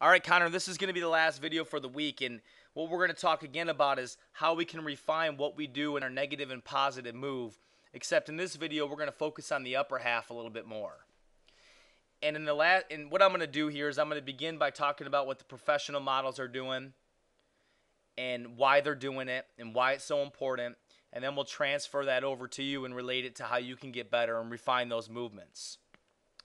All right, Connor, this is going to be the last video for the week, and what we're going to talk again about is how we can refine what we do in our negative and positive move, except in this video, we're going to focus on the upper half a little bit more. And what I'm going to do here is I'm going to begin by talking about what the professional models are doing and why they're doing it and why it's so important, and then we'll transfer that over to you and relate it to how you can get better and refine those movements.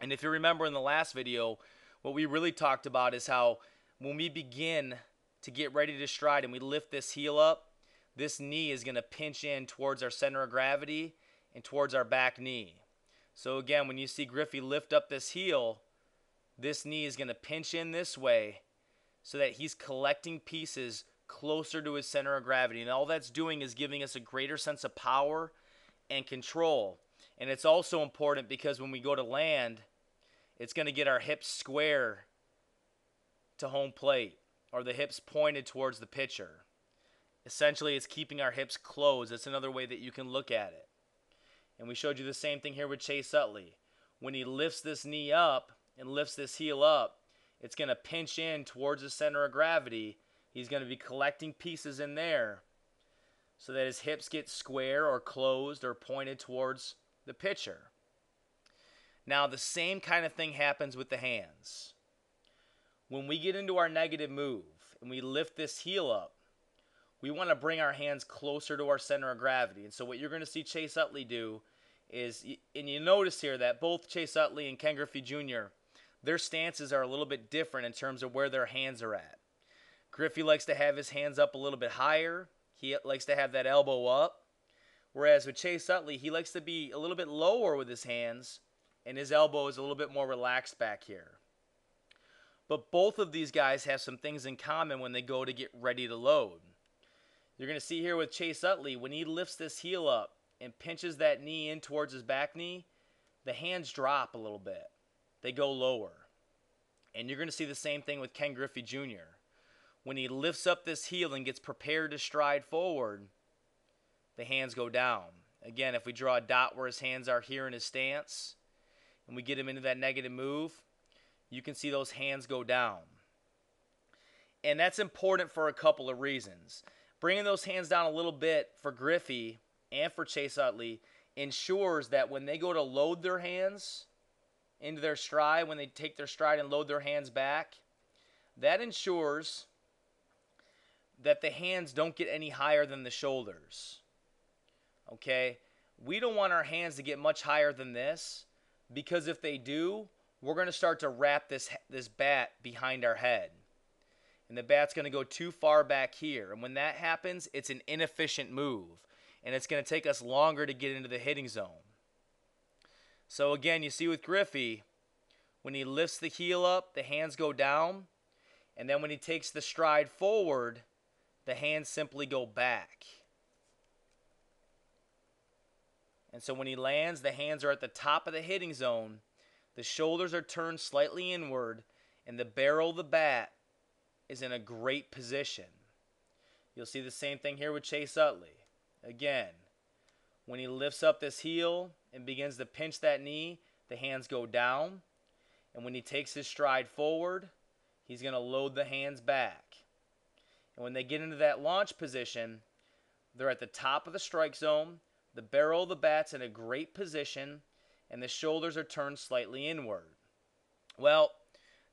And if you remember in the last video, what we really talked about is how when we begin to get ready to stride and we lift this heel up, this knee is going to pinch in towards our center of gravity and towards our back knee. So again, when you see Griffey lift up this heel, this knee is going to pinch in this way so that he's collecting pieces closer to his center of gravity. And all that's doing is giving us a greater sense of power and control. And it's also important because when we go to land, it's going to get our hips square to home plate, or the hips pointed towards the pitcher. Essentially, it's keeping our hips closed. That's another way that you can look at it. And we showed you the same thing here with Chase Utley. When he lifts this knee up and lifts this heel up, it's going to pinch in towards the center of gravity. He's going to be collecting pieces in there so that his hips get square or closed or pointed towards the pitcher. Now, the same kind of thing happens with the hands. When we get into our negative move and we lift this heel up, we want to bring our hands closer to our center of gravity. And so what you're going to see Chase Utley do is, and you notice here that both Chase Utley and Ken Griffey Jr., their stances are a little bit different in terms of where their hands are at. Griffey likes to have his hands up a little bit higher. He likes to have that elbow up. Whereas with Chase Utley, he likes to be a little bit lower with his hands, and his elbow is a little bit more relaxed back here. But both of these guys have some things in common when they go to get ready to load. You're going to see here with Chase Utley, when he lifts this heel up and pinches that knee in towards his back knee, the hands drop a little bit. They go lower. And you're going to see the same thing with Ken Griffey Jr. When he lifts up this heel and gets prepared to stride forward, the hands go down. Again, if we draw a dot where his hands are here in his stance, and we get him into that negative move, you can see those hands go down. And that's important for a couple of reasons. Bringing those hands down a little bit for Griffey and for Chase Utley ensures that when they go to load their hands into their stride, when they take their stride and load their hands back, that ensures that the hands don't get any higher than the shoulders. Okay? We don't want our hands to get much higher than this, because if they do, we're going to start to wrap this bat behind our head. And the bat's going to go too far back here. And when that happens, it's an inefficient move. And it's going to take us longer to get into the hitting zone. So again, you see with Griffey, when he lifts the heel up, the hands go down. And then when he takes the stride forward, the hands simply go back. And so when he lands, the hands are at the top of the hitting zone. The shoulders are turned slightly inward, and the barrel of the bat is in a great position. You'll see the same thing here with Chase Utley. Again, when he lifts up this heel and begins to pinch that knee, the hands go down. And when he takes his stride forward, he's going to load the hands back. And when they get into that launch position, they're at the top of the strike zone. The barrel of the bat's in a great position, and the shoulders are turned slightly inward. Well,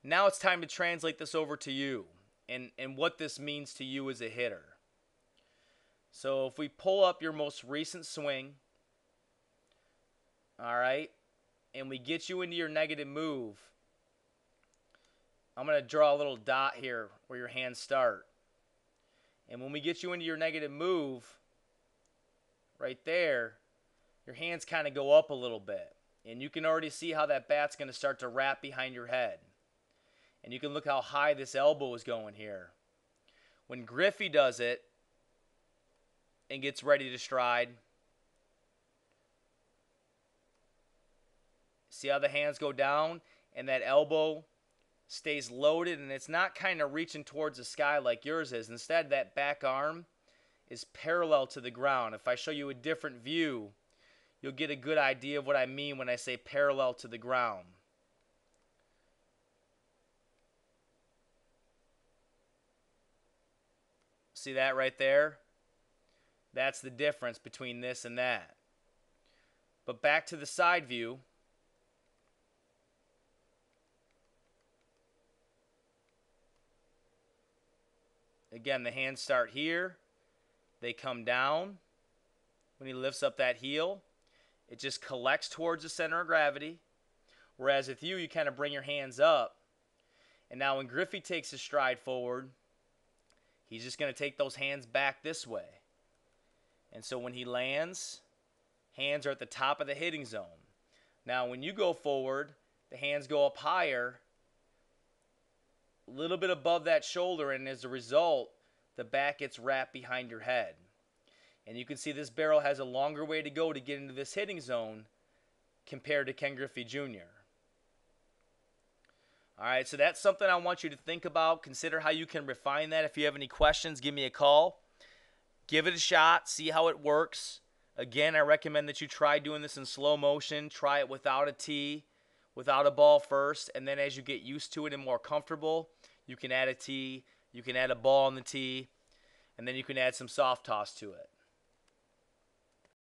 now it's time to translate this over to you and what this means to you as a hitter. So if we pull up your most recent swing, all right, and we get you into your negative move, I'm going to draw a little dot here where your hands start. And when we get you into your negative move, right there, your hands kind of go up a little bit. And you can already see how that bat's going to start to wrap behind your head. And you can look how high this elbow is going here. When Griffey does it and gets ready to stride, see how the hands go down and that elbow stays loaded, and it's not kind of reaching towards the sky like yours is. Instead, that back arm is parallel to the ground. If I show you a different view, you'll get a good idea of what I mean when I say parallel to the ground. See that right there? That's the difference between this and that. But back to the side view. Again, the hands start here. They come down. When he lifts up that heel, it just collects towards the center of gravity. Whereas with you, you kind of bring your hands up. And now when Griffey takes his stride forward, he's just going to take those hands back this way. And so when he lands, hands are at the top of the hitting zone. Now when you go forward, the hands go up higher, a little bit above that shoulder, and as a result, the back gets wrapped behind your head. And you can see this barrel has a longer way to go to get into this hitting zone compared to Ken Griffey Jr. All right, so that's something I want you to think about. Consider how you can refine that. If you have any questions, give me a call. Give it a shot. See how it works. Again, I recommend that you try doing this in slow motion. Try it without a tee, without a ball first, and then as you get used to it and more comfortable, you can add a tee, you can add a ball on the tee, and then you can add some soft toss to it.